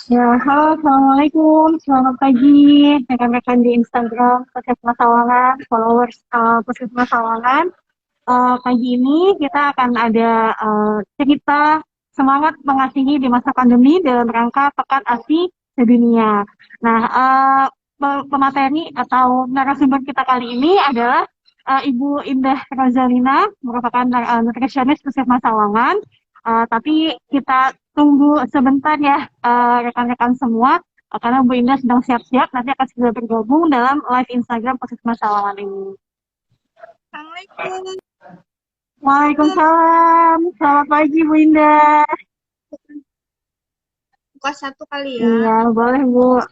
Ya, halo, Assalamualaikum. Selamat pagi, rekan-rekan di Instagram Puskesmas Sawangan, followers Puskesmas Sawangan. Pagi ini kita akan ada cerita semangat mengasihi di masa pandemi dalam rangka Pekan ASI Sedunia. Nah, pemateri atau narasumber kita kali ini adalah Ibu Indah Rozalina, merupakan nutrisionis Puskesmas Sawangan. Tapi kita tunggu sebentar ya rekan-rekan semua, karena Bu Indah sedang siap-siap, nanti akan segera bergabung dalam live Instagram Puskesmas Sawangan ini. Assalamualaikum. Waalaikumsalam. Selamat pagi Bu Indah. Buka satu kali ya. Iya, boleh Bu.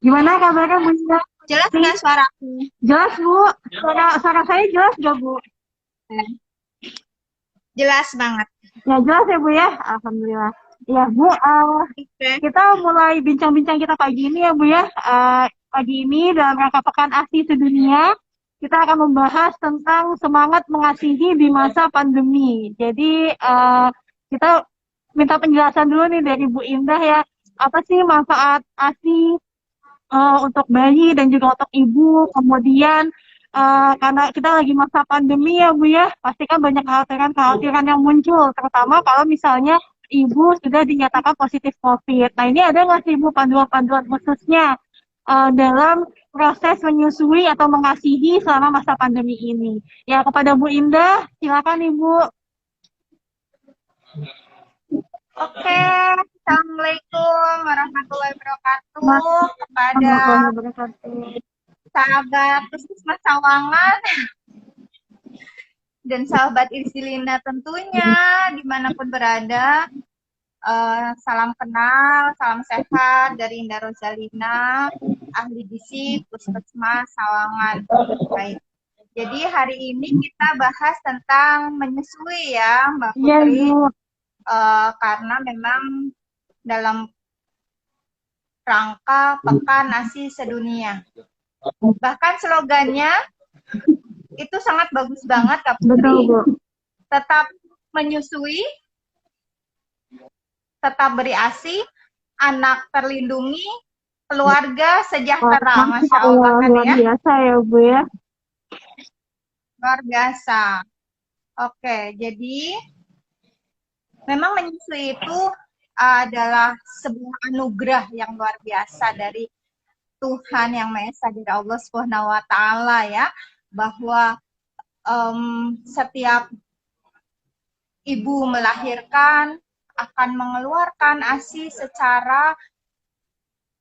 Gimana kabarnya Bu Indah? Jelas nggak suaraku? Jelas Bu. Suara saya jelas nggak Bu? Jelas banget. Ya jelas ya Bu ya. Alhamdulillah. Ya Bu, kita mulai bincang-bincang kita pagi ini ya Bu ya. Pagi ini dalam rangka Pekan ASI Sedunia, kita akan membahas tentang semangat mengasihi di masa pandemi. Jadi kita minta penjelasan dulu nih dari Bu Indah ya. Apa sih manfaat ASI untuk bayi dan juga untuk ibu? Kemudian karena kita lagi masa pandemi ya Bu ya, pasti kan banyak kekhawatiran yang muncul, terutama kalau misalnya ibu sudah dinyatakan positif COVID. Nah ini ada nggak sih Bu panduan-panduan khususnya dalam proses menyusui atau mengasihi selama masa pandemi ini? Ya kepada Bu Indah, silakan Ibu. Oke, Assalamualaikum warahmatullahi wabarakatuh kepada sahabat Puskesmas Sawangan dan sahabat Irsilina tentunya dimanapun berada. Salam kenal, salam sehat dari Indah Rozalina, ahli gizi Puskesmas Sawangan. Baik. Jadi hari ini kita bahas tentang menyusui ya, Mbak Putri. Iya, Karena memang dalam rangka Pekan ASI Sedunia. Bahkan slogannya itu sangat bagus banget, Kak Putri. betul Bu. Tetap menyusui, tetap beri ASI, anak terlindungi, keluarga sejahtera. Masya Allah kan luar ya. biasa ya Bu ya. Luar biasa. Oke, jadi memang menyusui itu adalah sebuah anugerah yang luar biasa dari Tuhan yang Maha Esa, dari Allah Subhanahu wa Ta'ala ya, bahwa setiap ibu melahirkan akan mengeluarkan ASI secara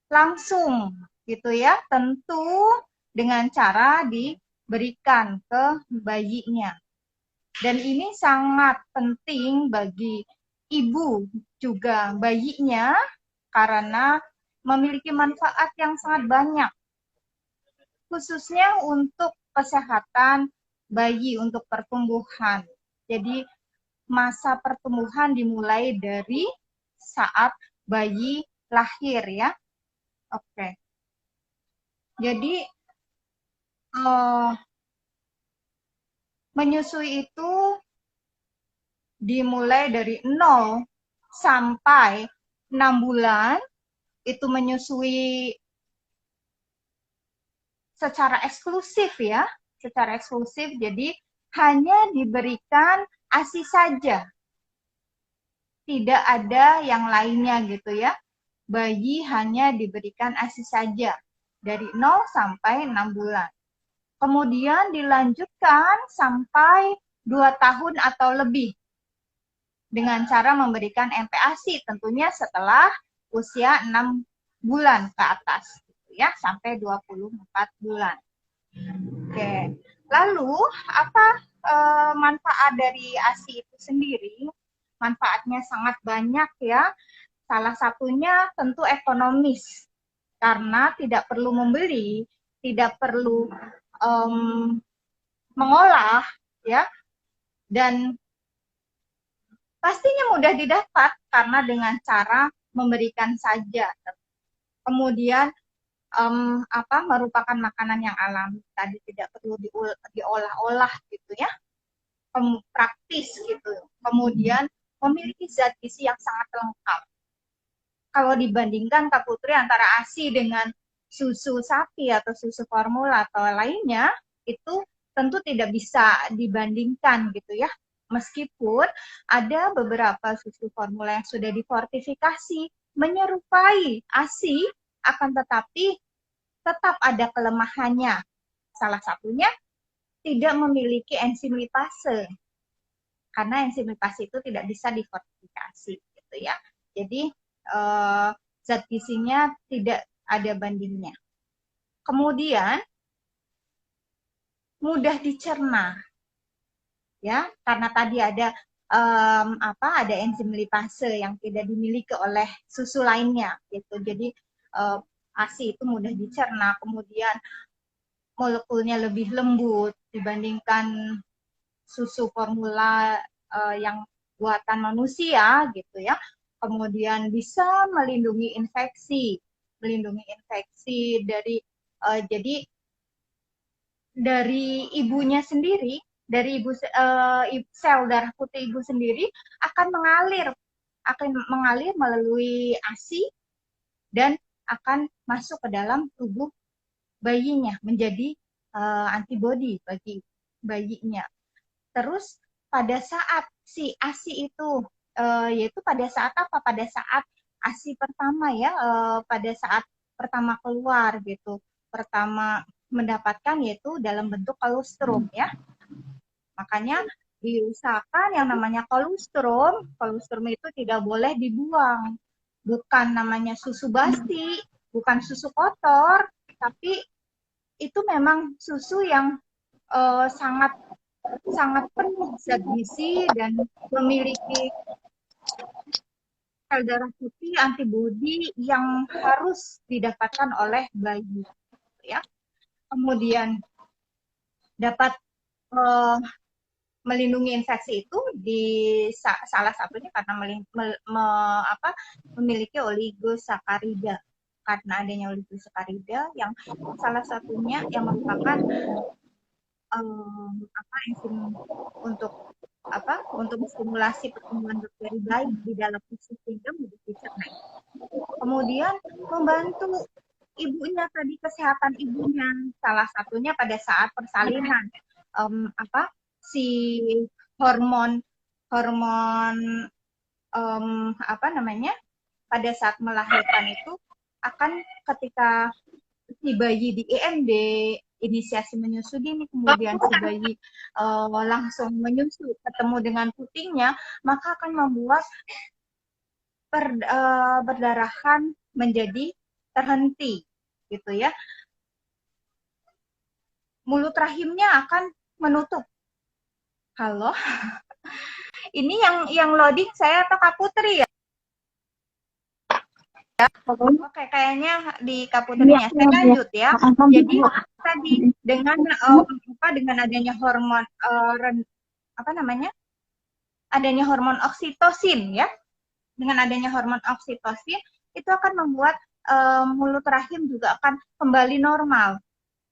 langsung gitu ya, tentu dengan cara diberikan ke bayinya. Dan ini sangat penting bagi ibu juga bayinya karena memiliki manfaat yang sangat banyak, khususnya untuk kesehatan bayi, untuk pertumbuhan. Jadi masa pertumbuhan dimulai dari saat bayi lahir ya. Oke. Jadi menyusui itu dimulai dari 0 sampai 6 bulan, itu menyusui secara eksklusif ya, secara eksklusif. Jadi hanya diberikan ASI saja, tidak ada yang lainnya gitu ya. Bayi hanya diberikan ASI saja dari 0 sampai 6 bulan. Kemudian dilanjutkan sampai 2 tahun atau lebih dengan cara memberikan MPASI, tentunya setelah usia 6 bulan ke atas gitu ya, sampai 24 bulan. Oke. Lalu apa manfaat dari ASI itu sendiri? Manfaatnya sangat banyak ya. Salah satunya tentu ekonomis, karena tidak perlu membeli, tidak perlu mengolah ya, dan pastinya mudah didapat karena dengan cara memberikan saja. Kemudian merupakan makanan yang alami, tadi tidak perlu diolah-olah gitu ya. praktis gitu. Kemudian memiliki zat gizi yang sangat lengkap. Kalau dibandingkan Kak Putri antara ASI dengan susu sapi atau susu formula atau lainnya, itu tentu tidak bisa dibandingkan gitu ya. Meskipun ada beberapa susu formula yang sudah difortifikasi menyerupai ASI, akan tetapi tetap ada kelemahannya. Salah satunya tidak memiliki enzim lipase, karena enzim lipase itu tidak bisa difortifikasi gitu ya. Jadi zat gizinya tidak ada bandingnya. Kemudian mudah dicerna, ya, karena tadi ada ada enzim lipase yang tidak dimiliki oleh susu lainnya, gitu. Jadi ASI itu mudah dicerna, kemudian molekulnya lebih lembut dibandingkan susu formula yang buatan manusia, gitu ya. Kemudian bisa melindungi infeksi dari jadi dari ibunya sendiri, dari sel darah putih ibu sendiri akan mengalir melalui ASI dan akan masuk ke dalam tubuh bayinya menjadi antibodi bagi bayinya. Terus pada saat si ASI itu yaitu pada saat apa? Pada saat ASI pertama ya, pada saat pertama keluar gitu, pertama mendapatkan yaitu dalam bentuk kolostrum ya. Makanya diusahakan yang namanya kolostrum itu tidak boleh dibuang. Bukan namanya susu basi, bukan susu kotor, tapi itu memang susu yang sangat sangat penuh zat gizi dan memiliki sel darah putih antibodi yang harus didapatkan oleh bayi, ya. Kemudian dapat melindungi infeksi itu di salah satunya karena memiliki oligosakarida. Karena adanya oligosakarida yang salah satunya yang merupakan enzim untuk stimulasi pertumbuhan bakteri baik di dalam usus sehingga mudah dicerna. Kemudian membantu ibunya tadi, kesehatan ibunya, salah satunya pada saat persalinan si hormon pada saat melahirkan itu akan ketika si bayi di IMD inisiasi menyusui dini, kemudian si bayi langsung menyusui ketemu dengan putingnya, maka akan membuat perdarahan menjadi terhenti gitu ya. Mulut rahimnya akan menutup. Halo, ini yang loading saya atau Kak Putri ya? Oke, kayaknya di Kak Putrinya. Saya lanjut ya. Jadi tadi dengan adanya hormon adanya hormon oksitosin ya. Dengan adanya hormon oksitosin itu akan membuat mulut rahim juga akan kembali normal.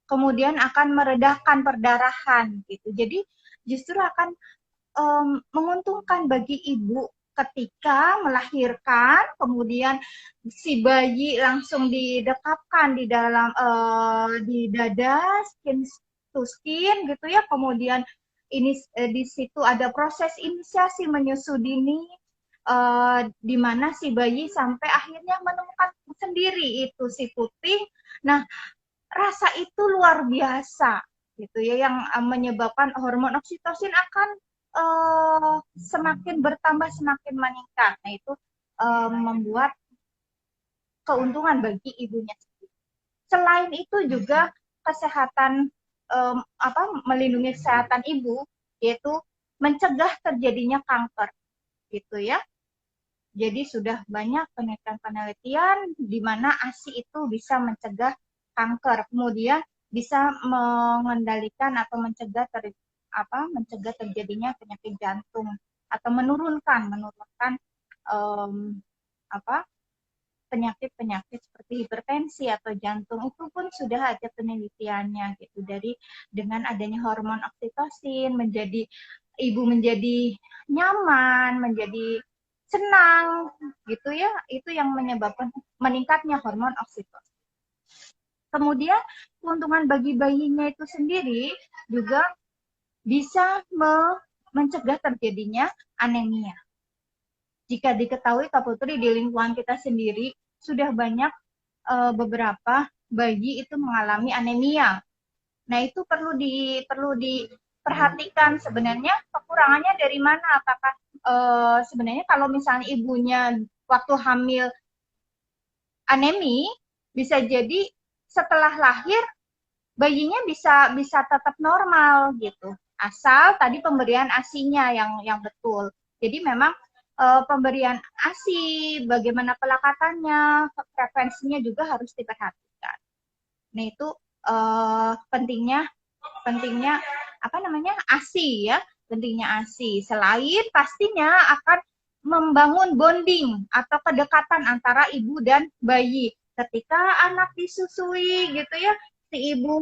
Kemudian akan meredakan perdarahan gitu. Jadi justru akan menguntungkan bagi ibu ketika melahirkan, kemudian si bayi langsung didekapkan di dalam di dada, skin to skin gitu ya. Kemudian ini di situ ada proses inisiasi menyusui dini, di mana si bayi sampai akhirnya menemukan sendiri itu si puting. Nah, rasa itu luar biasa gitu ya, yang menyebabkan hormon oksitosin akan semakin bertambah, semakin meningkat. Nah, itu membuat keuntungan bagi ibunya sendiri. Selain itu juga kesehatan melindungi kesehatan ibu, yaitu mencegah terjadinya kanker gitu ya. Jadi sudah banyak penelitian di mana ASI itu bisa mencegah kanker, kemudian bisa mengendalikan atau mencegah terjadinya penyakit jantung atau menurunkan penyakit-penyakit seperti hipertensi atau jantung. Itu pun sudah ada penelitiannya gitu, dengan adanya hormon oksitosin menjadi ibu menjadi nyaman, menjadi senang gitu ya. Itu yang menyebabkan meningkatnya hormon oksitosin. Kemudian keuntungan bagi bayinya itu sendiri juga bisa mencegah terjadinya anemia. Jika diketahui Kak Putri di lingkungan kita sendiri sudah banyak beberapa bayi itu mengalami anemia. Nah, itu perlu diperhatikan sebenarnya kekurangannya dari mana? Apakah sebenarnya kalau misalnya ibunya waktu hamil anemi, bisa jadi setelah lahir bayinya bisa tetap normal gitu. Asal tadi pemberian ASI-nya yang betul. Jadi memang pemberian ASI, bagaimana pelakatannya, frekuensinya juga harus diperhatikan. Nah, itu pentingnya apa namanya? ASI ya, pentingnya ASI. Selain pastinya akan membangun bonding atau kedekatan antara ibu dan bayi. Ketika anak disusui gitu ya, si ibu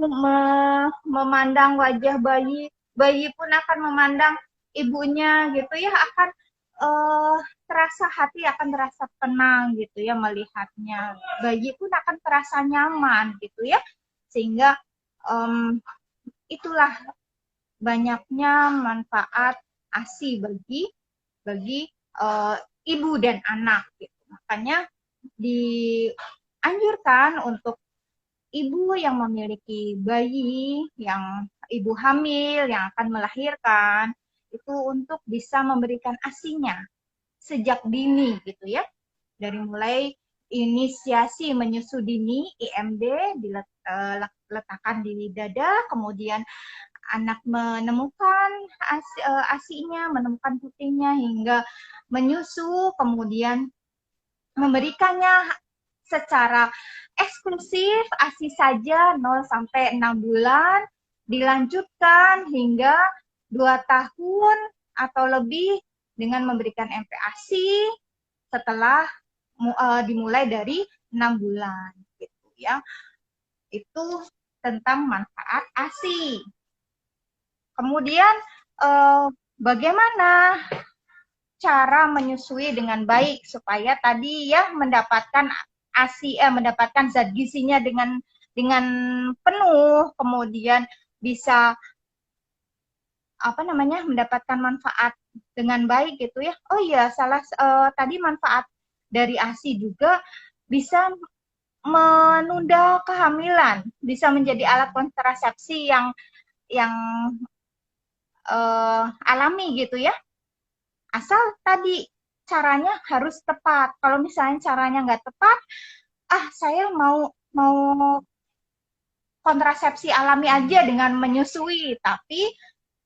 memandang wajah bayi, bayi pun akan memandang ibunya gitu ya, akan terasa hati akan terasa tenang gitu ya melihatnya. Bayi pun akan terasa nyaman gitu ya. Sehingga itulah banyaknya manfaat ASI bagi ibu dan anak gitu. Makanya dianjurkan untuk ibu yang memiliki bayi, yang ibu hamil, yang akan melahirkan, itu untuk bisa memberikan ASI-nya sejak dini gitu ya. Dari mulai inisiasi menyusu dini, IMD, diletakkan di dada, kemudian anak menemukan ASI-nya, menemukan putihnya hingga menyusu, kemudian memberikannya secara eksklusif ASI saja 0 sampai 6 bulan, dilanjutkan hingga 2 tahun atau lebih dengan memberikan MPASI setelah dimulai dari 6 bulan gitu ya. Itu tentang manfaat ASI. Kemudian bagaimana cara menyusui dengan baik supaya tadi ya mendapatkan ASI, mendapatkan zat gizinya dengan penuh, kemudian bisa apa namanya mendapatkan manfaat dengan baik gitu ya. Oh iya, tadi manfaat dari ASI juga bisa menunda kehamilan, bisa menjadi alat kontrasepsi yang alami gitu ya. Asal tadi caranya harus tepat. Kalau misalnya caranya nggak tepat, saya mau kontrasepsi alami aja dengan menyusui, tapi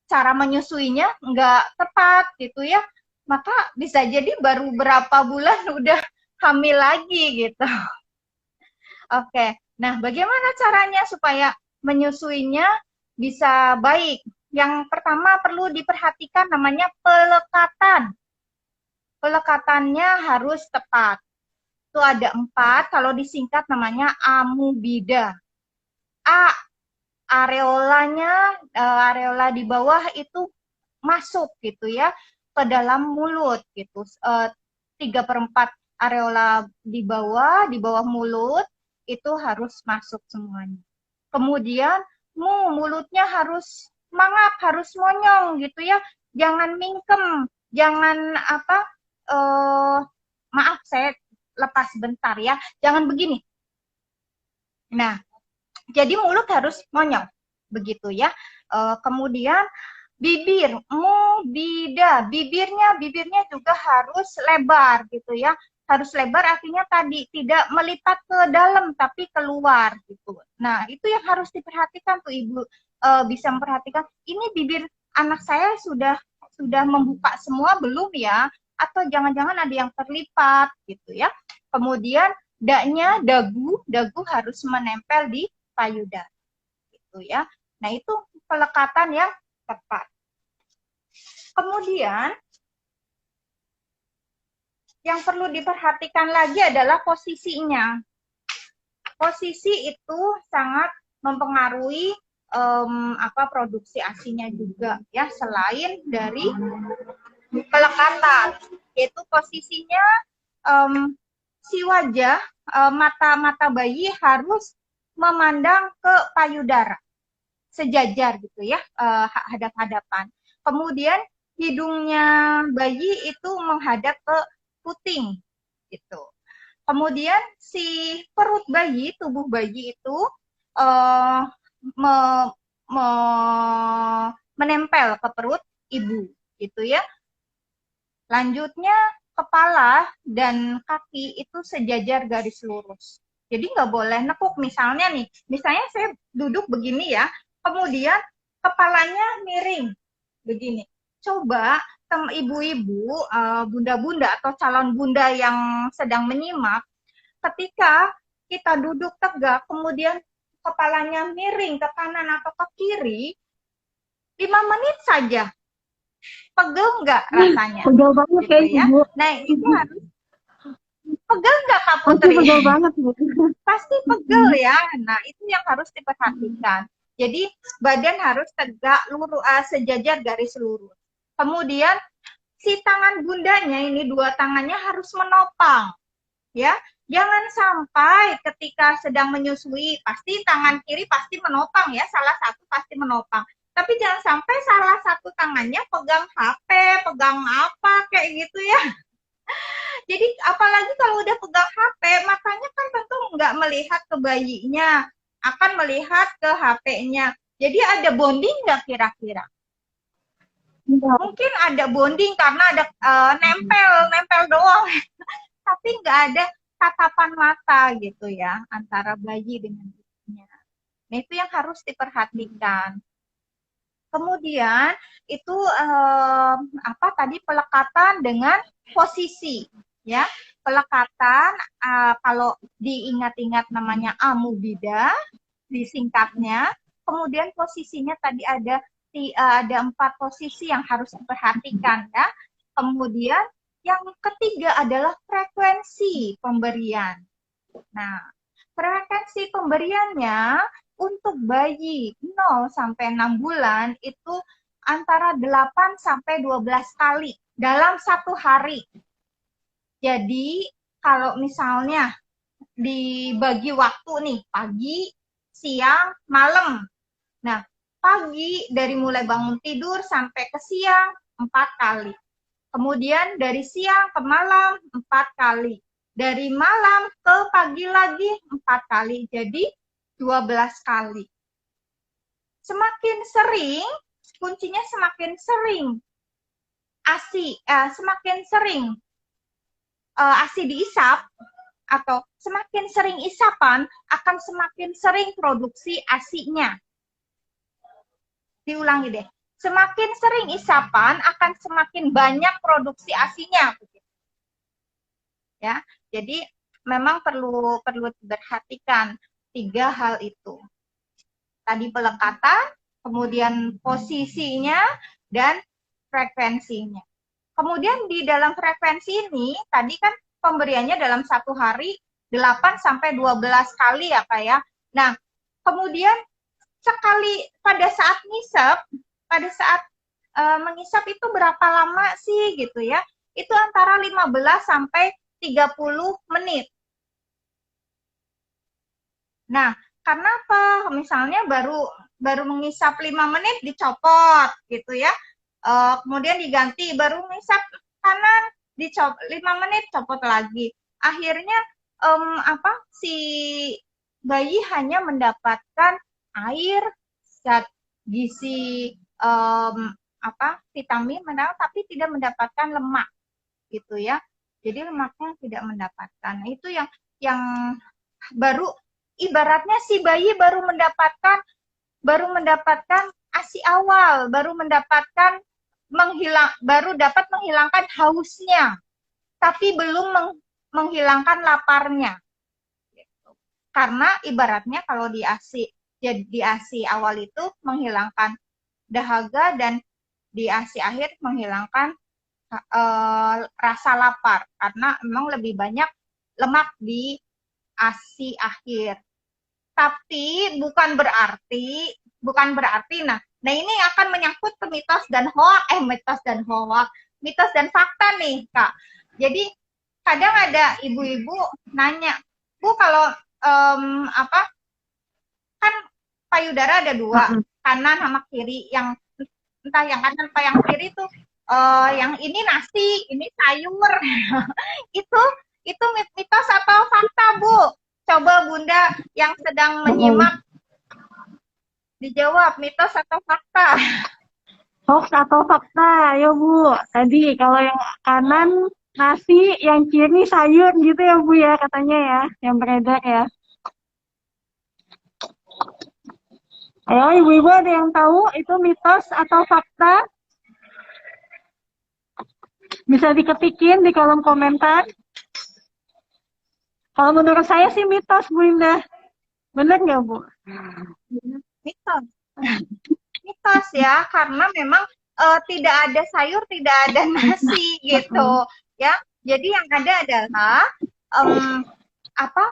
cara menyusuinya nggak tepat gitu ya, maka bisa jadi baru berapa bulan udah hamil lagi gitu. Oke, nah bagaimana caranya supaya menyusuinya bisa baik? Yang pertama perlu diperhatikan namanya pelekatan. Pelekatannya harus tepat. Itu ada 4, kalau disingkat namanya amubida. A, areola di bawah itu masuk gitu ya ke dalam mulut gitu. 3/4 areola di bawah mulut itu harus masuk semuanya. Kemudian mulutnya harus mangap, harus monyong gitu ya. Jangan mingkem, jangan maaf saya lepas bentar ya. Jangan begini. Nah, jadi mulut harus monyong begitu ya. Kemudian bibir, bibirnya juga harus lebar gitu ya. Harus lebar artinya tadi tidak melipat ke dalam tapi keluar gitu. Nah, itu yang harus diperhatikan tuh Ibu, bisa memperhatikan ini bibir anak saya sudah membuka semua belum ya, atau jangan-jangan ada yang terlipat gitu ya. Kemudian dagu harus menempel di payudara gitu ya. Nah, itu pelekatan yang tepat. Kemudian yang perlu diperhatikan lagi adalah posisinya. Posisi itu sangat mempengaruhi produksi ASINYA juga ya, selain dari pelekatan, yaitu posisinya si wajah, mata bayi harus memandang ke payudara sejajar gitu ya, hadap-hadapan. Kemudian hidungnya bayi itu menghadap ke puting gitu. Kemudian si perut bayi, tubuh bayi itu me, me, menempel ke perut ibu gitu ya. Lanjutnya kepala dan kaki itu sejajar garis lurus. Jadi nggak boleh nekuk. Misalnya nih, misalnya saya duduk begini ya, kemudian kepalanya miring begini. Coba ibu-ibu, bunda-bunda atau calon bunda yang sedang menyimak, ketika kita duduk tegak, kemudian kepalanya miring ke kanan atau ke kiri, 5 menit saja. Pegel nggak rasanya? Pegel banget gitu kayaknya, ya. Bu. Nah, itu harus pegel nggak Kak Pasti Putri? pegel banget, Bu. Pasti pegel ya. Nah, itu yang harus diperhatikan. Jadi, badan harus tegak, lurus, sejajar garis lurus. Kemudian, si tangan bundanya, ini dua tangannya harus menopang. Ya, jangan sampai ketika sedang menyusui, pasti tangan kiri pasti menopang ya, salah satu pasti menopang. Tapi jangan sampai salah satu tangannya pegang HP, pegang apa, kayak gitu ya. Jadi apalagi kalau udah pegang HP, matanya kan tentu nggak melihat ke bayinya, akan melihat ke HP-nya. Jadi ada bonding nggak kira-kira? Mungkin ada bonding karena ada nempel doang. Tapi nggak ada tatapan mata gitu ya, antara bayi dengan ibunya. Nah, itu yang harus diperhatikan. Kemudian itu tadi pelekatan dengan posisi ya. Pelekatan kalau diingat-ingat namanya amubida disingkatnya. Kemudian posisinya tadi ada 4 posisi yang harus diperhatikan ya. Kemudian yang ketiga adalah frekuensi pemberian. Nah, frekuensi pemberiannya untuk bayi 0 sampai 6 bulan itu antara 8 sampai 12 kali dalam satu hari. Jadi, kalau misalnya dibagi waktu nih, pagi, siang, malam. Nah, pagi dari mulai bangun tidur sampai ke siang 4 kali. Kemudian dari siang ke malam 4 kali. Dari malam ke pagi lagi 4 kali. Jadi 12 kali. Semakin sering, kuncinya semakin sering semakin sering ASI diisap atau semakin sering isapan akan semakin sering produksi ASI-nya. Diulangi deh. Semakin sering isapan akan semakin banyak produksi ASI-nya. Ya, jadi memang perlu diperhatikan 3 hal itu. Tadi pelekatan, kemudian posisinya, dan frekuensinya. Kemudian di dalam frekuensi ini, tadi kan pemberiannya dalam satu hari 8 sampai 12 kali ya Kak ya. Nah, kemudian sekali pada saat ngisap, pada saat mengisap itu berapa lama sih gitu ya? Itu antara 15 sampai 30 menit. Nah, karena apa? Misalnya baru mengisap 5 menit dicopot gitu ya. Kemudian diganti, baru mengisap kanan dicopot 5 menit copot lagi. Akhirnya si bayi hanya mendapatkan air, zat gizi, vitamin mineral, tapi tidak mendapatkan lemak gitu ya. Jadi lemaknya tidak mendapatkan. Nah, itu yang baru ibaratnya si bayi baru mendapatkan ASI awal, baru dapat menghilangkan hausnya, tapi belum menghilangkan laparnya. Karena ibaratnya kalau di ASI awal itu menghilangkan dahaga dan di ASI akhir menghilangkan rasa lapar karena memang lebih banyak lemak di ASI akhir. Tapi bukan berarti bukan berarti. Nah ini akan menyangkut ke mitos dan hoak, mitos dan fakta nih Kak. Jadi kadang ada ibu-ibu nanya, Bu kalau apa kan payudara ada dua, kanan sama kiri. Yang entah yang kanan apa yang kiri tuh yang ini nasi, ini sayur. itu itu mitos atau fakta, Bu? Coba Bunda yang sedang menyimak dijawab, mitos atau fakta? Hoax atau fakta, ya Bu. Tadi kalau yang kanan nasi, yang kiri sayur gitu ya Bu ya katanya ya, yang beredar ya. Ayo ibu-ibu ada yang tahu itu mitos atau fakta? Bisa diketikin di kolom komentar. Kalau menurut saya sih mitos Bu Indah. Bener nggak Bu? Mitos. Mitos ya, karena memang tidak ada sayur, tidak ada nasi gitu ya. Jadi yang ada adalah apa?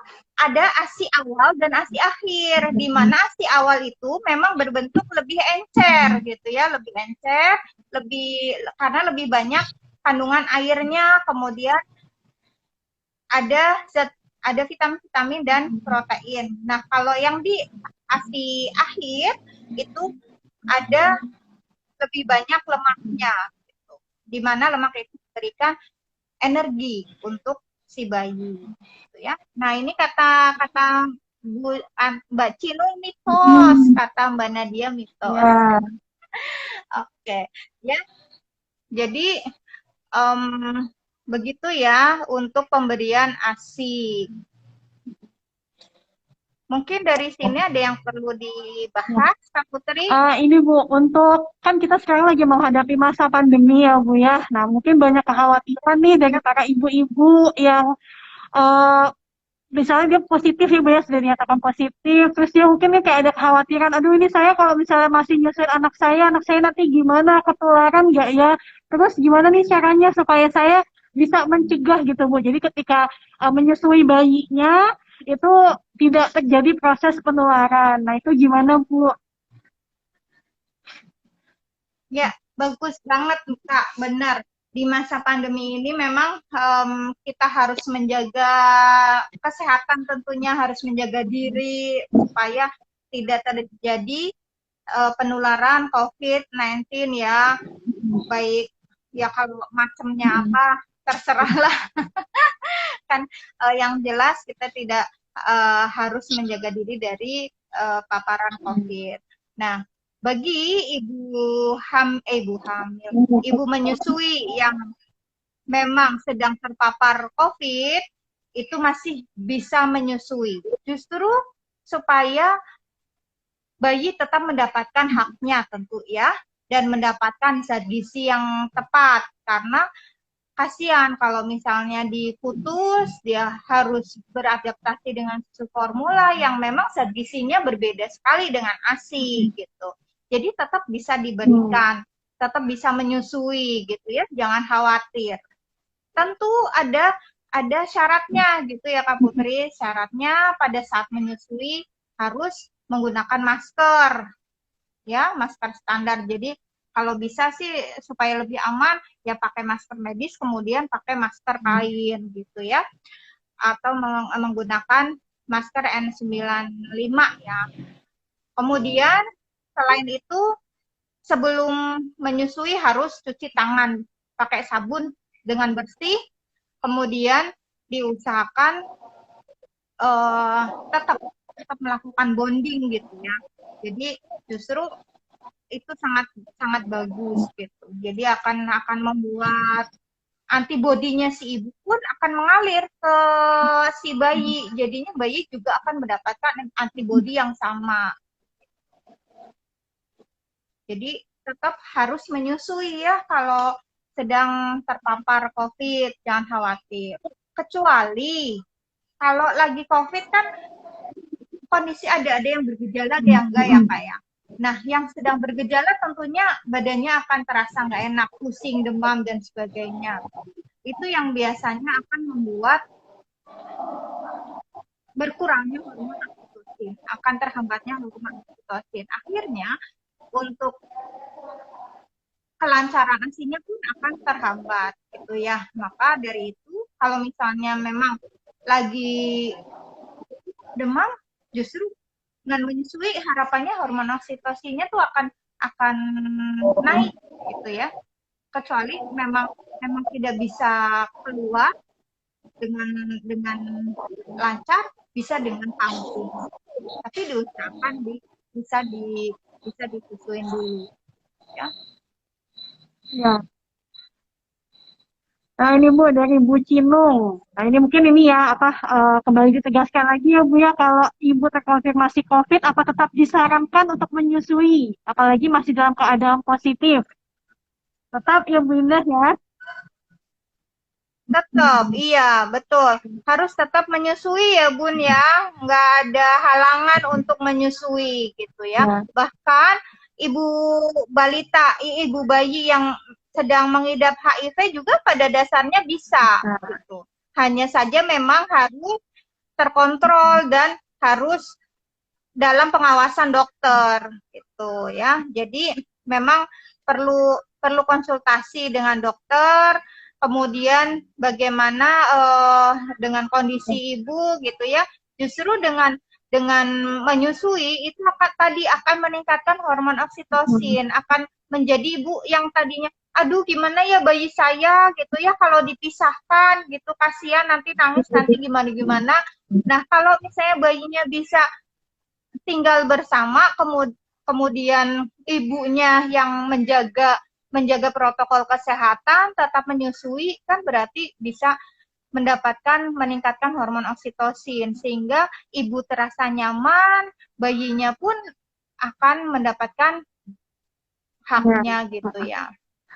Ada ASI awal dan ASI akhir. Di mana ASI awal itu memang berbentuk lebih encer gitu ya, lebih encer, karena lebih banyak kandungan airnya, kemudian ada vitamin-vitamin dan protein. Nah, kalau yang di ASI akhir itu ada lebih banyak lemaknya, gitu. Di mana lemak itu memberikan energi untuk si bayi, gitu ya. Nah, ini kata Mbak Cino mitos, kata Mbak Nadia mitos. Ya. Oke, ya. Jadi begitu ya untuk pemberian ASI. Mungkin dari sini ada yang perlu dibahas, Kak Putri? Ini Bu, untuk kan kita sekarang lagi menghadapi masa pandemi ya Bu ya. Nah mungkin banyak kekhawatiran nih dari para ibu-ibu yang misalnya dia positif ya Bu ya, sudah dinyatakan positif. Terus dia mungkin nih kayak ada kekhawatiran, aduh ini saya kalau misalnya masih nyusuin anak saya nanti gimana, ketularan nggak ya? Terus gimana nih caranya supaya saya bisa mencegah gitu Bu. Jadi ketika menyusui bayinya, itu tidak terjadi proses penularan. Nah, itu gimana, Bu? Ya, bagus banget, Kak. Benar. Di masa pandemi ini memang kita harus menjaga kesehatan, tentunya harus menjaga diri supaya tidak terjadi penularan COVID-19 ya. Baik ya kalau macamnya apa, terserahlah. Kan yang jelas kita tidak harus menjaga diri dari paparan COVID. Nah, bagi ibu hamil, ibu menyusui yang memang sedang terpapar COVID, itu masih bisa menyusui. Justru supaya bayi tetap mendapatkan haknya tentu ya, dan mendapatkan zat gizi yang tepat. Karena kasihan kalau misalnya diputus, dia harus beradaptasi dengan susu formula yang memang zat gizinya berbeda sekali dengan ASI gitu. Jadi tetap bisa diberikan, tetap bisa menyusui gitu ya, jangan khawatir. Tentu ada syaratnya gitu ya Kak Putri, syaratnya pada saat menyusui harus menggunakan masker, ya masker standar. Jadi kalau bisa sih supaya lebih aman ya pakai masker medis, kemudian pakai masker kain gitu ya, atau menggunakan masker N95 ya. Kemudian selain itu sebelum menyusui harus cuci tangan pakai sabun dengan bersih, kemudian diusahakan tetap melakukan bonding gitu ya. Jadi justru itu sangat sangat bagus gitu. Jadi akan membuat antibodinya si ibu pun akan mengalir ke si bayi. Jadinya bayi juga akan mendapatkan antibodi yang sama. Jadi tetap harus menyusui ya kalau sedang terpapar COVID, jangan khawatir. Kecuali kalau lagi COVID kan kondisi ada yang bergejala, ada yang enggak ya Kak ya. Nah, yang sedang bergejala tentunya badannya akan terasa nggak enak, pusing, demam, dan sebagainya. Itu yang biasanya akan membuat berkurangnya hormon oksitosin. oksitosin, akan terhambatnya hormon oksitosin. Akhirnya untuk kelancaran ASINya pun akan terhambat gitu ya. Maka dari itu kalau misalnya memang lagi demam, justru dengan menyusui harapannya hormon oksitosinnya tuh akan naik gitu ya. Kecuali memang tidak bisa keluar dengan lancar, bisa dengan pumping. Tapi diusahakan bisa disusuin dulu ya. Ya. Nah ini Bu dari Bu Cinung. Nah ini mungkin ini ya kembali ditegaskan lagi ya Bu ya, kalau Ibu terkonfirmasi COVID apa tetap disarankan untuk menyusui, apalagi masih dalam keadaan positif. Tetap ya Bu Indah ya. Tetap, iya betul. Harus tetap menyusui ya Bun ya. Nggak ada halangan untuk menyusui gitu ya. Ya. Bahkan ibu balita, ibu bayi yang sedang mengidap HIV juga pada dasarnya bisa gitu. Hanya saja memang harus terkontrol dan harus dalam pengawasan dokter gitu ya. Jadi memang perlu konsultasi dengan dokter. Kemudian bagaimana dengan kondisi ibu gitu ya. Justru dengan menyusui itu akan meningkatkan hormon oksitosin, akan menjadi ibu yang tadinya aduh gimana ya bayi saya gitu ya kalau dipisahkan gitu, kasihan nanti nangis nanti gimana. Nah, kalau misalnya bayinya bisa tinggal bersama, kemudian ibunya yang menjaga protokol kesehatan, tetap menyusui, kan berarti bisa meningkatkan hormon oksitosin, sehingga ibu terasa nyaman, bayinya pun akan mendapatkan haknya gitu ya.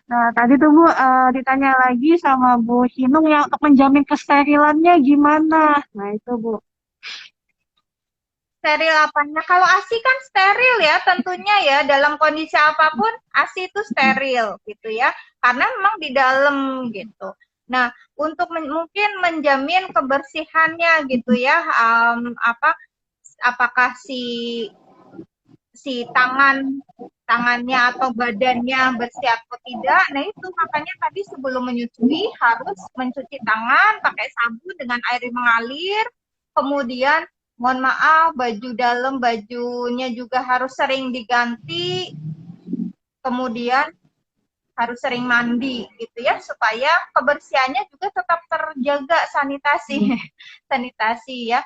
Nah, tadi tuh Bu ditanya lagi sama Bu Hinung yang untuk menjamin kesterilannya gimana? Nah, itu Bu. Steril apanya? Kalau ASI kan steril ya tentunya ya, dalam kondisi apapun ASI itu steril gitu ya, karena memang di dalam gitu. Nah, untuk mungkin menjamin kebersihannya gitu ya, apakah si tangannya atau badannya bersih atau tidak. Nah itu makanya tadi sebelum menyusui harus mencuci tangan pakai sabun dengan air yang mengalir. Kemudian mohon maaf, baju dalam bajunya juga harus sering diganti. Kemudian harus sering mandi gitu ya, supaya kebersihannya juga tetap terjaga, sanitasi ya,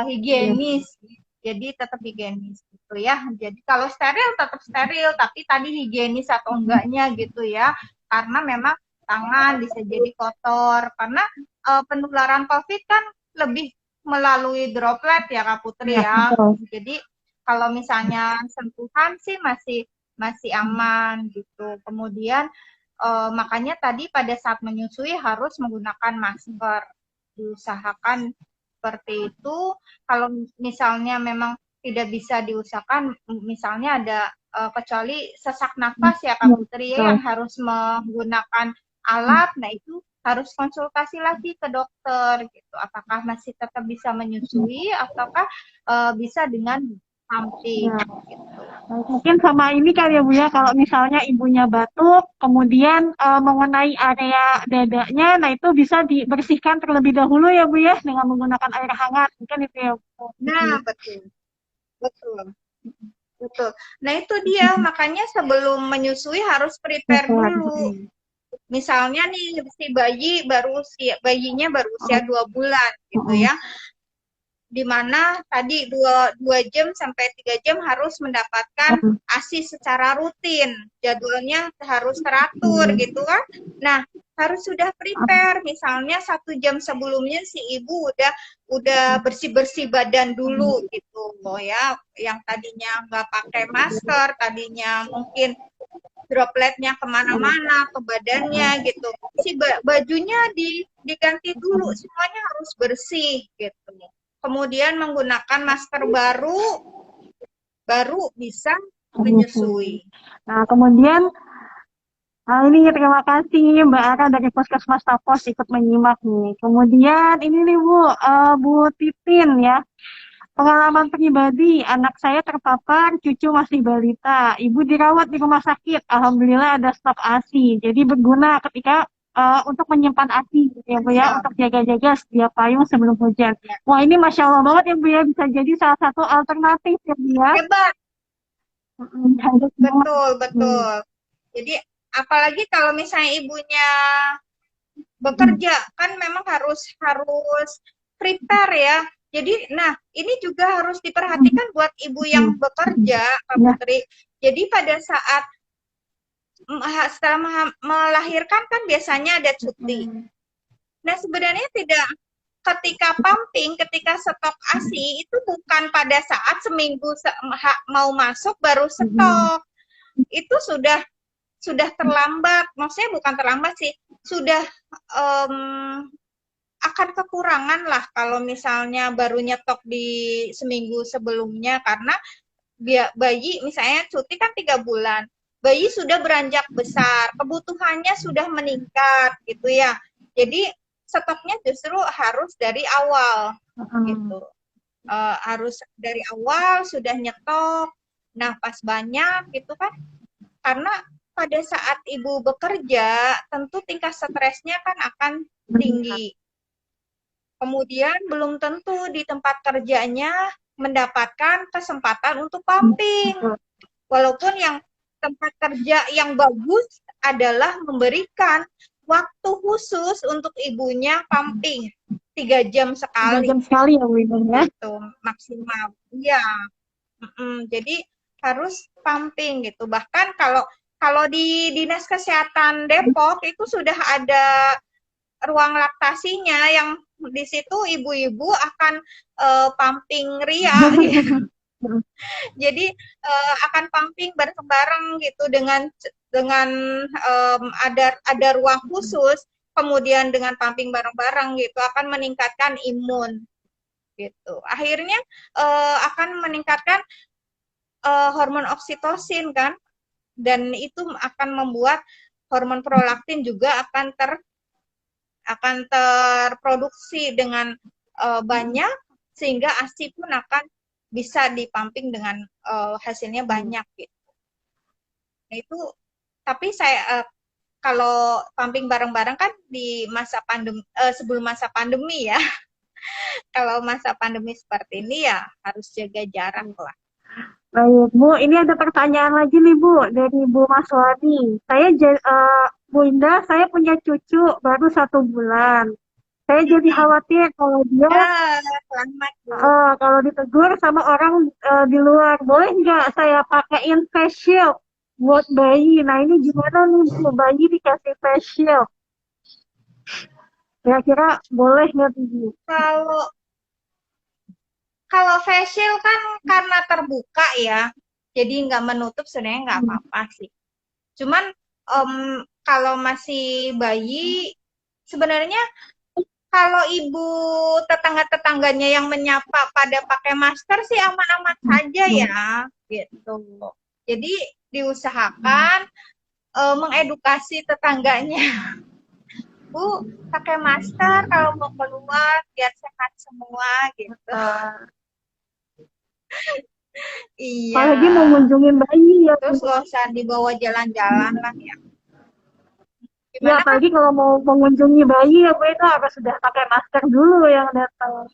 higienis. Jadi tetap higienis gitu ya. Jadi kalau steril tetap steril, tapi tadi higienis atau enggaknya gitu ya. Karena memang tangan bisa jadi kotor. Karena penularan COVID kan lebih melalui droplet ya Kak Putri ya. Jadi kalau misalnya sentuhan sih masih aman gitu. Kemudian makanya tadi pada saat menyusui harus menggunakan masker. Diusahakan seperti itu. Kalau misalnya memang tidak bisa diusahakan, misalnya ada kecuali sesak nafas ya Kak Putri ya, yang harus menggunakan alat, nah itu harus konsultasi lagi ke dokter gitu. Apakah masih tetap bisa menyusui ataukah bisa dengan pumping gitu. Mungkin sama ini kali ya Bu ya, kalau misalnya ibunya batuk, kemudian mengenai area dadanya, nah itu bisa dibersihkan terlebih dahulu ya Bu ya, dengan menggunakan air hangat. Mungkin itu ya Bu. Nah, betul. Nah itu dia, makanya sebelum menyusui harus prepare dulu. Misalnya nih bayinya baru usia 2 bulan gitu ya. Dimana tadi 2 jam sampai 3 jam harus mendapatkan ASI secara rutin, jadwalnya harus teratur gitu kan. Nah harus sudah prepare, misalnya 1 jam sebelumnya si ibu udah bersih badan dulu gitu loh ya, yang tadinya nggak pakai masker, tadinya mungkin dropletnya kemana-mana ke badannya gitu, si bajunya diganti dulu, semuanya harus bersih gitu. Kemudian menggunakan masker baru bisa menyusui. Nah, kemudian ini terima kasih Mbak Ara dari Puskesmas Tapos ikut menyimak nih. Kemudian ini nih Bu, Bu Titin ya. Pengalaman pribadi, anak saya terpapar, cucu masih balita. Ibu dirawat di rumah sakit. Alhamdulillah ada stok ASI. Jadi berguna ketika untuk menyimpan ASI, gitu ya Bu ya, Siap. untuk jaga-jaga sedia payung sebelum hujan. Ya. Wah ini Masya Allah banget ya Bu ya, bisa jadi salah satu alternatif ya Bu ya. Hebat, Harus banget. betul, betul. Jadi apalagi kalau misalnya ibunya bekerja, kan memang harus harus prepare ya. Jadi, nah ini juga harus diperhatikan buat ibu yang bekerja, Kak Ya. Putri. Jadi pada saat setelah melahirkan kan biasanya ada cuti. Nah sebenarnya tidak ketika pumping, ketika stok ASI itu bukan pada saat seminggu mau masuk baru stok. Itu sudah terlambat, maksudnya bukan terlambat sih, sudah akan kekurangan lah kalau misalnya baru nyetok di seminggu sebelumnya karena bayi misalnya cuti kan 3 bulan, bayi sudah beranjak besar, kebutuhannya sudah meningkat gitu ya. Jadi stoknya justru harus dari awal gitu. Harus dari awal sudah nyetok. Nah pas banyak gitu kan, karena pada saat ibu bekerja tentu tingkat stresnya kan akan tinggi. Kemudian belum tentu di tempat kerjanya mendapatkan kesempatan untuk pumping. Walaupun yang tempat kerja yang bagus adalah memberikan waktu khusus untuk ibunya pumping 3 jam sekali. 3 jam sekali ya Bu ya. Gitu, maksimal. Iya. Jadi harus pumping gitu. Bahkan kalau di Dinas Kesehatan Depok itu sudah ada ruang laktasinya yang di situ ibu-ibu akan pumping ria gitu. Jadi akan pumping bareng-bareng gitu dengan ada ruang khusus, kemudian dengan pumping bareng-bareng gitu akan meningkatkan imun gitu. Akhirnya akan meningkatkan hormon oksitosin kan, dan itu akan membuat hormon prolaktin juga akan terproduksi dengan banyak sehingga ASI pun akan bisa dipumping dengan hasilnya banyak gitu. Nah, itu tapi saya kalau pumping bareng-bareng kan di masa pandemi sebelum masa pandemi ya. Kalau masa pandemi seperti ini ya harus jaga jarak lah. Baik, Bu, ini ada pertanyaan lagi nih, Bu, dari Bu Maswati. Bu Indah, saya punya cucu baru 1 bulan. Saya jadi khawatir kalau dia, Selamat, Bu. kalau ditegur sama orang di luar, boleh nggak saya pakein face shield buat bayi? Nah, ini gimana nih, Bu, bayi dikasih face shield? Kira-kira boleh nggak, Bu? Kalau facial kan karena terbuka ya, jadi nggak menutup sebenarnya nggak apa-apa sih. Cuman kalau masih bayi, sebenarnya kalau ibu tetangga-tetangganya yang menyapa pada pakai masker sih aman-aman saja ya, gitu. Jadi diusahakan mengedukasi tetangganya. Bu, pakai masker kalau mau keluar biar sehat semua gitu. Iya. Apalagi mau ngunjungin bayi ya. Terus nggak usah dibawa jalan-jalan lah ya. Ya, apalagi kalau mau mengunjungi bayi ya Bu, itu harus sudah pakai masker dulu yang datang.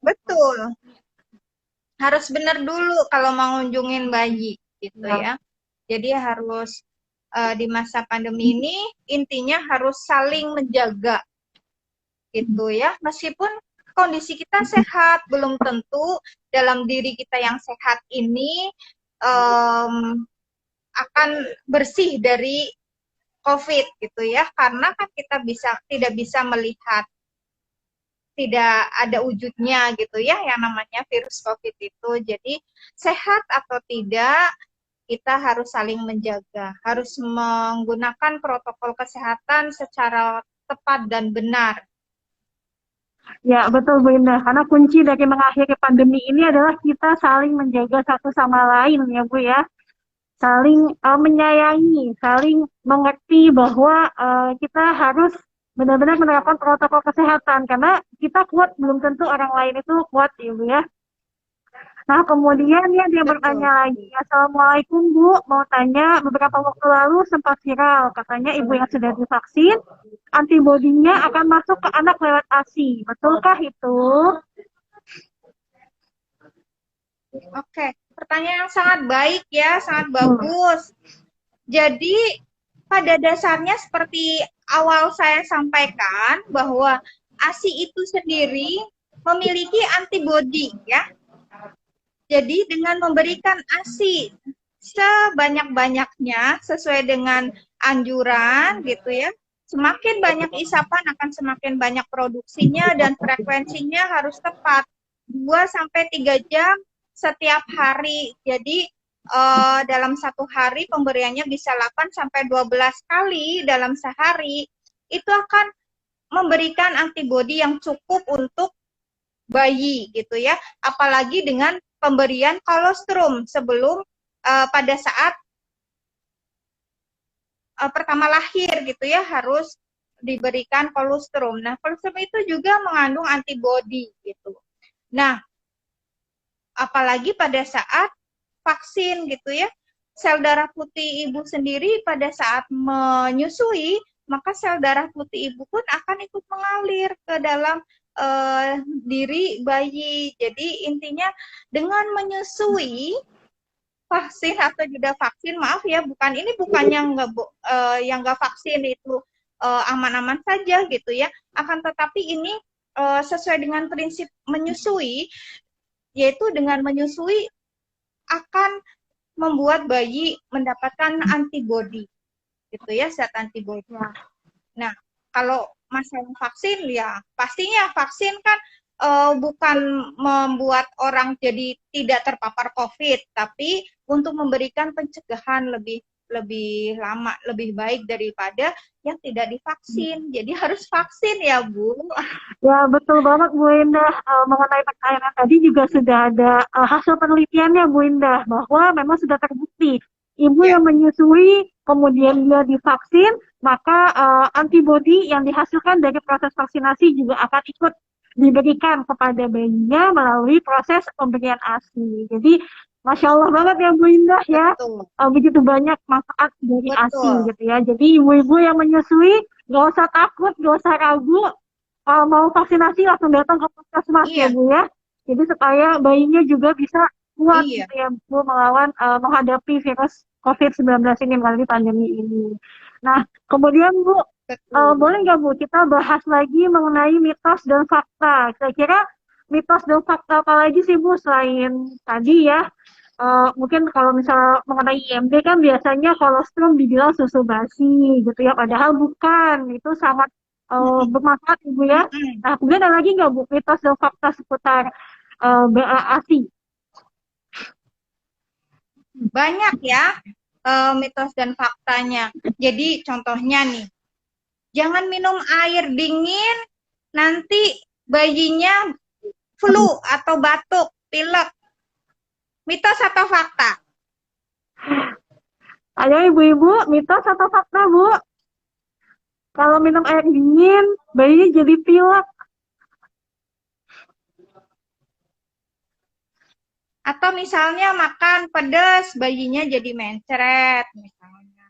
Betul. Harus benar dulu kalau mau ngunjungin bayi gitu ya. Jadi harus di masa pandemi ini intinya harus saling menjaga gitu ya. Meskipun kondisi kita sehat, belum tentu dalam diri kita yang sehat ini akan bersih dari COVID gitu ya, karena kan kita tidak bisa melihat, tidak ada wujudnya gitu ya yang namanya virus COVID itu. Jadi sehat atau tidak kita harus saling menjaga, harus menggunakan protokol kesehatan secara tepat dan benar. Ya, betul Bu Indah. Karena kunci dari mengakhiri pandemi ini adalah kita saling menjaga satu sama lain ya Bu ya. Saling menyayangi, saling mengerti bahwa kita harus benar-benar menerapkan protokol kesehatan karena kita kuat belum tentu orang lain itu kuat ya Bu ya. Nah, kemudian ya dia bertanya Betul. lagi, Assalamualaikum Bu, mau tanya beberapa waktu lalu sempat viral, katanya ibu yang sudah divaksin, antibodinya akan masuk ke anak lewat ASI. Betulkah itu? Oke, pertanyaan yang sangat baik ya, sangat Hmm. bagus. Jadi pada dasarnya seperti awal saya sampaikan bahwa ASI itu sendiri memiliki antibodi ya. Jadi dengan memberikan ASI sebanyak-banyaknya sesuai dengan anjuran gitu ya. Semakin banyak isapan akan semakin banyak produksinya dan frekuensinya harus tepat 2 sampai 3 jam setiap hari. Jadi dalam satu hari pemberiannya bisa 8 sampai 12 kali dalam sehari. Itu akan memberikan antibodi yang cukup untuk bayi gitu ya. Apalagi dengan pemberian kolostrum sebelum pada saat pertama lahir gitu ya harus diberikan kolostrum. Nah, kolostrum itu juga mengandung antibodi gitu. Nah, apalagi pada saat vaksin gitu ya. Sel darah putih ibu sendiri pada saat menyusui, maka sel darah putih ibu pun akan ikut mengalir ke dalam diri bayi. Jadi intinya dengan menyusui vaksin atau juga vaksin, maaf ya, bukan yang nggak vaksin itu aman-aman saja gitu ya. Akan tetapi ini sesuai dengan prinsip menyusui, yaitu dengan menyusui akan membuat bayi mendapatkan antibodi gitu ya, zat antibodi. Nah, kalau masalah vaksin ya pastinya vaksin kan bukan membuat orang jadi tidak terpapar COVID, tapi untuk memberikan pencegahan lebih lebih lama, lebih baik daripada yang tidak divaksin. Jadi harus vaksin ya, Bu. Ya, betul banget Bu Indah. Mengenai pertanyaan tadi juga sudah ada hasil penelitiannya Bu Indah, bahwa memang sudah terbukti ibu Ya, yang menyusui kemudian dia divaksin, maka antibodi yang dihasilkan dari proses vaksinasi juga akan ikut diberikan kepada bayinya melalui proses pemberian ASI. Jadi, Masya Allah banget ya Bu Indah ya, betul. begitu banyak manfaat dari ASI Betul. gitu ya. Jadi ibu-ibu yang menyusui gak usah takut, gak usah ragu, mau vaksinasi langsung datang ke puskesmas ya Iya, Bu ya. Jadi supaya bayinya juga bisa kuat iya, gitu ya Bu melawan menghadapi virus COVID-19 ini melalui pandemi ini. Nah, kemudian Bu, betul. boleh nggak Bu kita bahas lagi mengenai mitos dan fakta? Kira-kira mitos dan fakta apa lagi sih Bu selain tadi ya? Mungkin kalau misal mengenai IMD kan biasanya kolostrum dibilang susu basi gitu ya, padahal bukan. Itu sangat bermanfaat Ibu ya. Mm-mm. Nah, kemudian ada lagi nggak Bu mitos dan fakta seputar BAASI? Banyak ya mitos dan faktanya. Jadi contohnya nih, jangan minum air dingin, nanti bayinya flu atau batuk, pilek. Mitos atau fakta? Ayo ibu-ibu, mitos atau fakta Bu? Kalau minum air dingin, bayinya jadi pilek. Atau misalnya makan pedas, bayinya jadi mencret misalnya.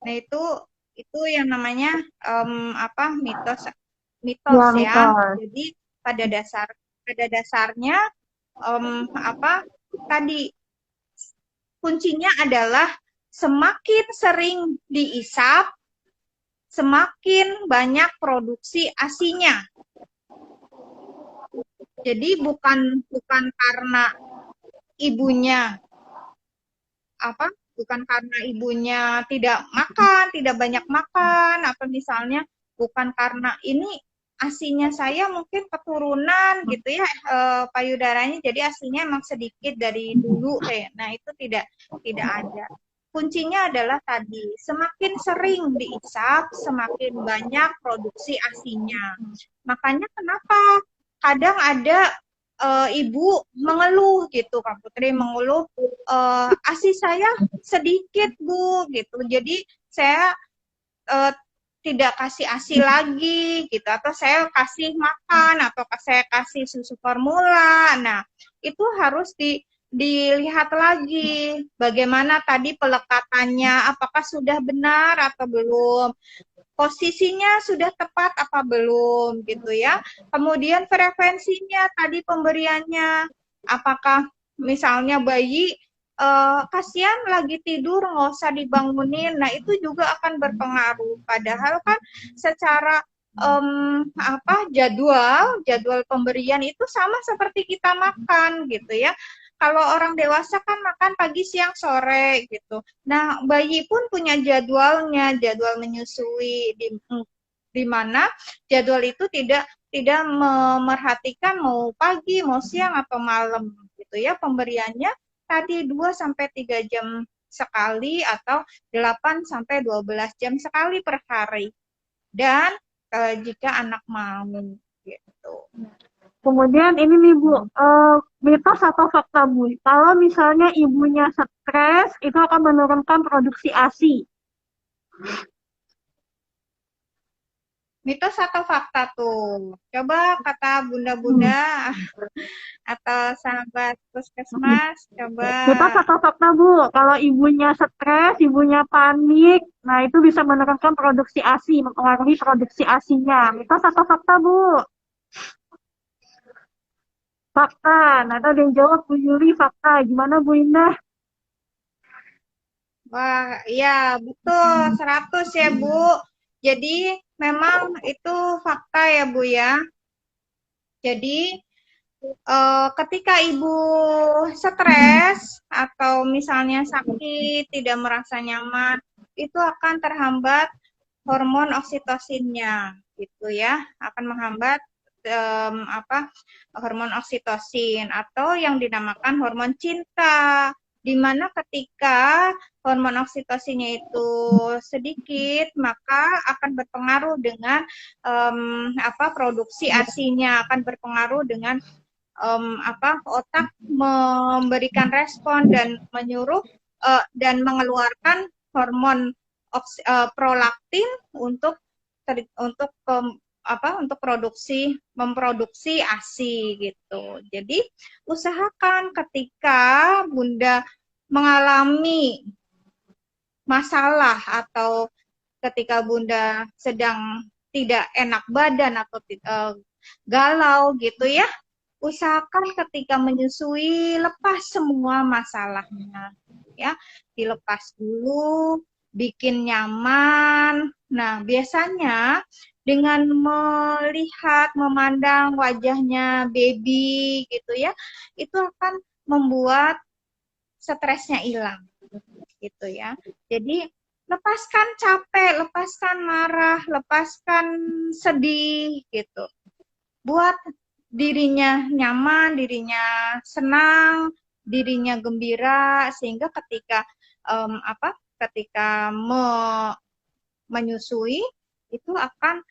Nah, itu yang namanya mitos Ya, mitos ya. mitos. Jadi pada dasarnya apa tadi kuncinya adalah semakin sering diisap, semakin banyak produksi asinya. Jadi bukan karena ibunya bukan karena ibunya tidak makan, tidak banyak makan, atau misalnya bukan karena ini asinya saya mungkin keturunan gitu ya, payudaranya jadi asinya emang sedikit dari dulu kayak. Nah, itu tidak ada. Kuncinya adalah tadi, semakin sering diisap, semakin banyak produksi asinya. Makanya kenapa kadang ada ibu mengeluh gitu, Kak Putri mengeluh, ASI saya sedikit Bu gitu, jadi saya eh, tidak kasih ASI lagi gitu, atau saya kasih makan, atau saya kasih susu formula. Nah, itu harus dilihat lagi bagaimana tadi pelekatannya, apakah sudah benar atau belum, posisinya sudah tepat apa belum gitu ya. Kemudian frekuensinya tadi pemberiannya, apakah misalnya bayi kasihan lagi tidur nggak usah dibangunin, nah itu juga akan berpengaruh. Padahal kan secara jadwal pemberian itu sama seperti kita makan gitu ya. Kalau orang dewasa kan makan pagi, siang, sore gitu. Nah, bayi pun punya jadwalnya, jadwal menyusui di mana jadwal itu tidak memerhatikan mau pagi, mau siang atau malam gitu ya. Pemberiannya tadi 2 sampai 3 jam sekali atau 8 sampai 12 jam sekali per hari. Dan jika anak mau gitu. Kemudian ini nih Bu, mitos atau fakta Bu, kalau misalnya ibunya stres, itu akan menurunkan produksi ASI. Mitos atau fakta tuh? Coba kata bunda-bunda atau sahabat puskesmas, coba. Mitos atau fakta Bu, kalau ibunya stres, ibunya panik, nah itu bisa menurunkan produksi ASI, mempengaruhi produksi ASINya. Mitos atau fakta Bu? Fakta. Nah, itu ada yang jawab Bu Yuli, fakta. Gimana Bu Indah? Wah, iya betul 100 ya Bu. Jadi memang itu fakta ya Bu ya. Jadi ketika ibu stres atau misalnya sakit, tidak merasa nyaman, itu akan terhambat hormon oksitosinnya, gitu ya, akan menghambat hormon oksitosin atau yang dinamakan hormon cinta, di mana ketika hormon oksitosinnya itu sedikit, maka akan berpengaruh dengan produksi ASI-nya, akan berpengaruh dengan otak memberikan respon dan menyuruh dan mengeluarkan hormon prolaktin untuk memproduksi ASI gitu. Jadi usahakan ketika Bunda mengalami masalah atau ketika Bunda sedang tidak enak badan atau galau gitu ya, usahakan ketika menyusui lepas semua masalahnya ya, dilepas dulu, bikin nyaman. Nah, biasanya dengan melihat, memandang wajahnya baby gitu ya, itu akan membuat stresnya hilang gitu ya. Jadi lepaskan capek, lepaskan marah, lepaskan sedih gitu. Buat dirinya nyaman, dirinya senang, dirinya gembira, sehingga ketika ketika menyusui itu akan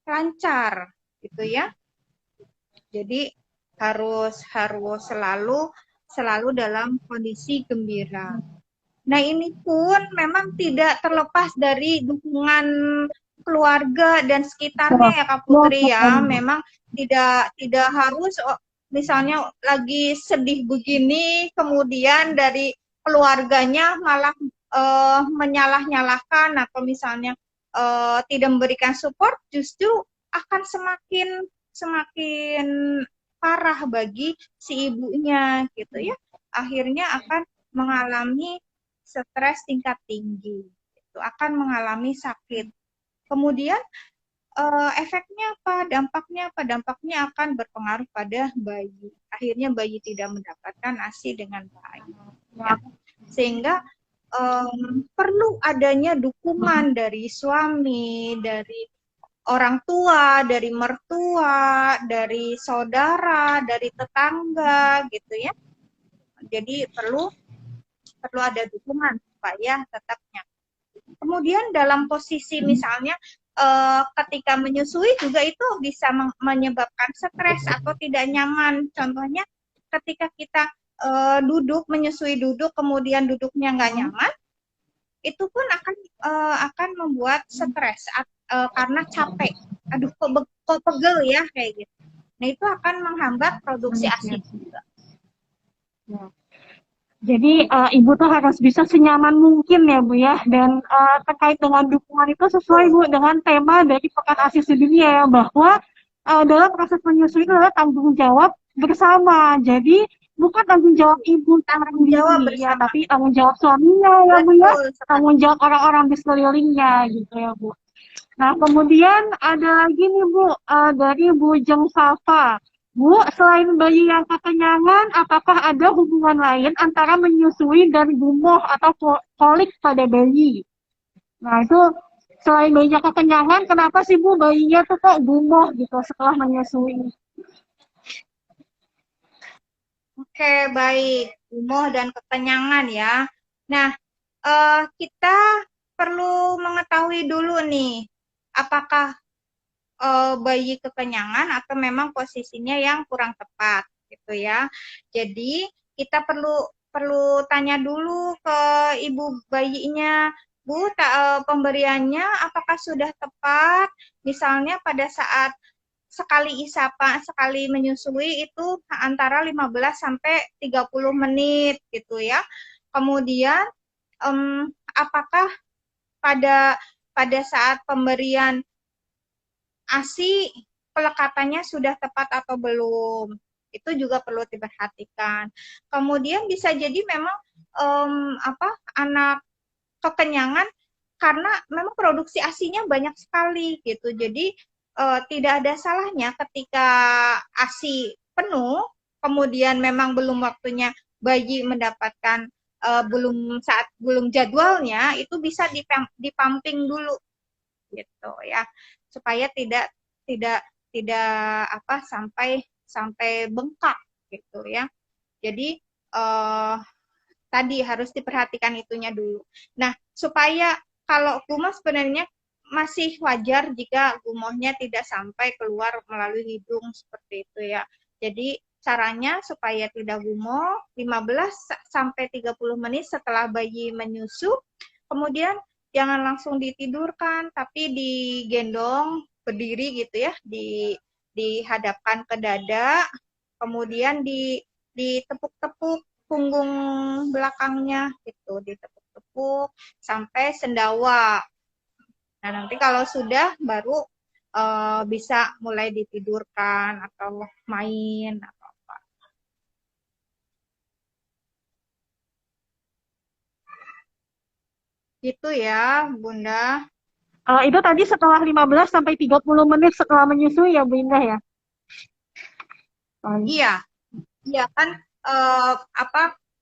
lancar gitu ya. Jadi harus selalu dalam kondisi gembira. Nah, ini pun memang tidak terlepas dari dukungan keluarga dan sekitarnya ya Kak Putri ya. Memang tidak harus misalnya lagi sedih begini kemudian dari keluarganya malah menyalah-nyalahkan atau misalnya tidak memberikan support, justru akan semakin parah bagi si ibunya gitu ya. Akhirnya akan mengalami stres tingkat tinggi, itu akan mengalami sakit. Kemudian efeknya apa? Dampaknya apa? Dampaknya akan berpengaruh pada bayi. Akhirnya bayi tidak mendapatkan ASI dengan baik. Ya. Sehingga perlu adanya dukungan dari suami, dari orang tua, dari mertua, dari saudara, dari tetangga, gitu ya. Jadi perlu ada dukungan supaya tetap nyaman. Kemudian dalam posisi misalnya ketika menyusui juga itu bisa menyebabkan stres atau tidak nyaman. Contohnya ketika kita duduk menyusui duduk kemudian duduknya nggak nyaman, itu pun akan membuat stres karena capek. Aduh, kok pegel ya kayak gitu. Nah, itu akan menghambat produksi ASI juga. Ya. Jadi Ibu tuh harus bisa senyaman mungkin ya Bu ya. Dan terkait dengan dukungan itu sesuai Bu dengan tema dari Pekan ASI Sedunia ya, bahwa dalam proses menyusui itu adalah tanggung jawab bersama. Jadi bukan tanggung jawab ibu Tanggung jawab sendiri ya, bersama. tapi tanggung jawab suaminya ya Bu ya, tanggung jawab orang-orang di sekelilingnya gitu ya Bu. Nah, kemudian ada lagi nih Bu, dari Bu Jeng Safa. Bu, selain bayi yang kekenyangan, apakah ada hubungan lain antara menyusui dan gumoh atau kolik pada bayi? Nah, itu selain bayinya kekenyangan, kenapa sih Bu bayinya tuh kok gumoh gitu setelah menyusui? Oke, baik. Gumoh dan kekenyangan ya. Nah, kita perlu mengetahui dulu nih, apakah bayi kekenyangan atau memang posisinya yang kurang tepat gitu ya. Jadi kita perlu tanya dulu ke ibu bayinya, Bu, pemberiannya apakah sudah tepat? Misalnya pada saat sekali isapan, sekali menyusui itu antara 15 sampai 30 menit gitu ya. Kemudian apakah pada saat pemberian ASI pelekatannya sudah tepat atau belum, itu juga perlu diperhatikan. Kemudian bisa jadi memang anak kekenyangan karena memang produksi ASINya banyak sekali gitu. Jadi tidak ada salahnya ketika ASI penuh, kemudian memang belum waktunya bayi mendapatkan belum jadwalnya, itu bisa dipumping dulu gitu ya, supaya tidak sampai bengkak gitu ya. Jadi tadi harus diperhatikan itunya dulu. Nah, supaya kalau gumoh sebenarnya masih wajar jika gumohnya tidak sampai keluar melalui hidung seperti itu ya. Jadi caranya supaya tidak gumoh 15 sampai 30 menit setelah bayi menyusu, kemudian jangan langsung ditidurkan, tapi digendong berdiri gitu ya, dihadapkan ke dada, kemudian ditepuk-tepuk punggung belakangnya gitu, ditepuk-tepuk sampai sendawa. Nah, nanti kalau sudah baru bisa mulai ditidurkan atau main atau apa. Gitu ya, Bunda. Itu tadi setelah 15 sampai 30 menit setelah menyusui ya Bu Indah ya? Iya, iya kan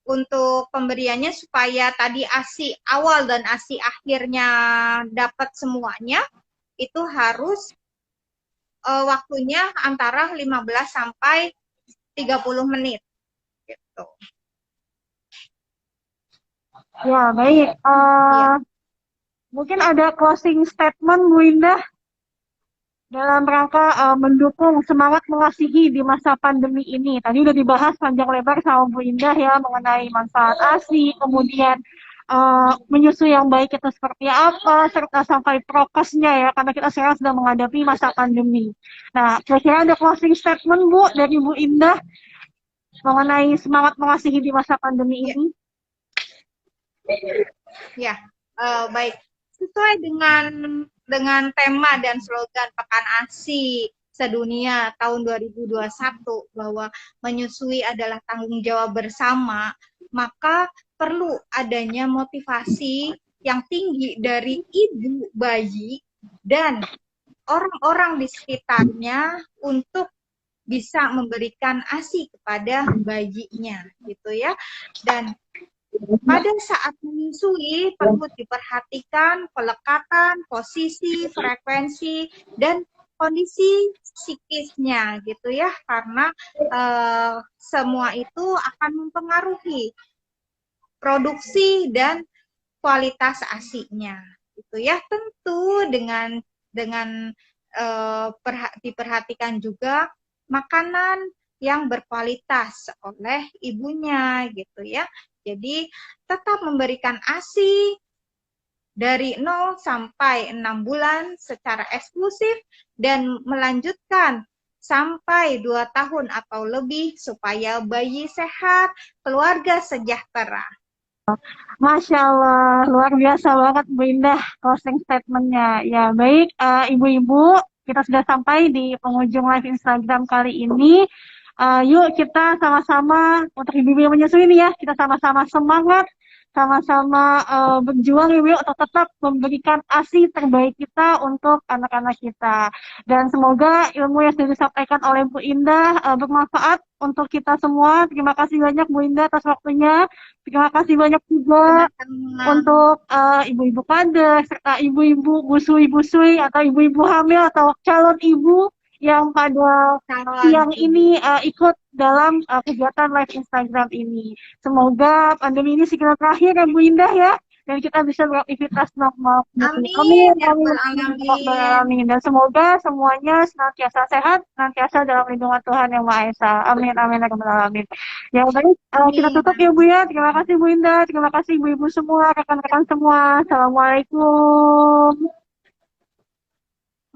untuk pemberiannya supaya tadi ASI awal dan ASI akhirnya dapat semuanya, itu harus waktunya antara 15 sampai 30 menit gitu. Ya, baik. Mungkin ada closing statement Bu Indah dalam rangka mendukung semangat mengasihi di masa pandemi ini. Tadi udah dibahas panjang lebar sama Bu Indah ya mengenai manfaat ASI, kemudian menyusui yang baik itu seperti apa, serta sampai prokesnya ya, karena kita sekarang sedang menghadapi masa pandemi. Nah, kira-kira ada closing statement Bu dari Bu Indah mengenai semangat mengasihi di masa pandemi ini? Ya, baik. Sesuai dengan tema dan slogan Pekan ASI Sedunia tahun 2021 bahwa menyusui adalah tanggung jawab bersama, maka perlu adanya motivasi yang tinggi dari ibu bayi dan orang-orang di sekitarnya untuk bisa memberikan ASI kepada bayinya gitu ya. Dan pada saat menyusui perlu diperhatikan pelekatan, posisi, frekuensi, dan kondisi psikisnya gitu ya, karena semua itu akan mempengaruhi produksi dan kualitas ASI-nya gitu ya, tentu dengan dengan diperhatikan juga makanan yang berkualitas oleh ibunya gitu ya. Jadi tetap memberikan ASI dari 0 sampai 6 bulan secara eksklusif dan melanjutkan sampai 2 tahun atau lebih supaya bayi sehat, keluarga sejahtera. Masya Allah, luar biasa banget Bu Indah closing statementnya. Ya baik, ibu-ibu, kita sudah sampai di penghujung live Instagram kali ini. Yuk kita sama-sama untuk ibu-ibu yang menyusui nih ya, kita sama-sama semangat, sama-sama berjuang ibu untuk tetap memberikan ASI terbaik kita untuk anak-anak kita. Dan semoga ilmu yang sudah disampaikan oleh Bu Indah bermanfaat untuk kita semua. Terima kasih banyak Bu Indah atas waktunya. Terima kasih banyak juga untuk ibu-ibu kader, serta ibu-ibu busui-busui atau ibu-ibu hamil atau calon ibu yang pada siang ini ikut dalam kegiatan live Instagram ini. Semoga pandemi ini segera berakhir ya Bu Indah ya, dan kita bisa beraktivitas normal. Amin, Amin, ya amin, Rabbal alamin. amin. Dan semoga semuanya senantiasa sehat, senantiasa dalam lindungan Tuhan Yang Maha Esa. Amin, amin, ya Rabbal alamin. Ya baik, kita Amin. tutup ya Bu ya. Terima kasih Bu Indah, terima kasih ibu-ibu semua, rekan-rekan semua. Assalamualaikum.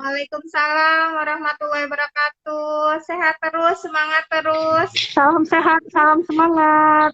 Waalaikumsalam warahmatullahi wabarakatuh. Sehat terus, semangat terus. Salam sehat, salam semangat.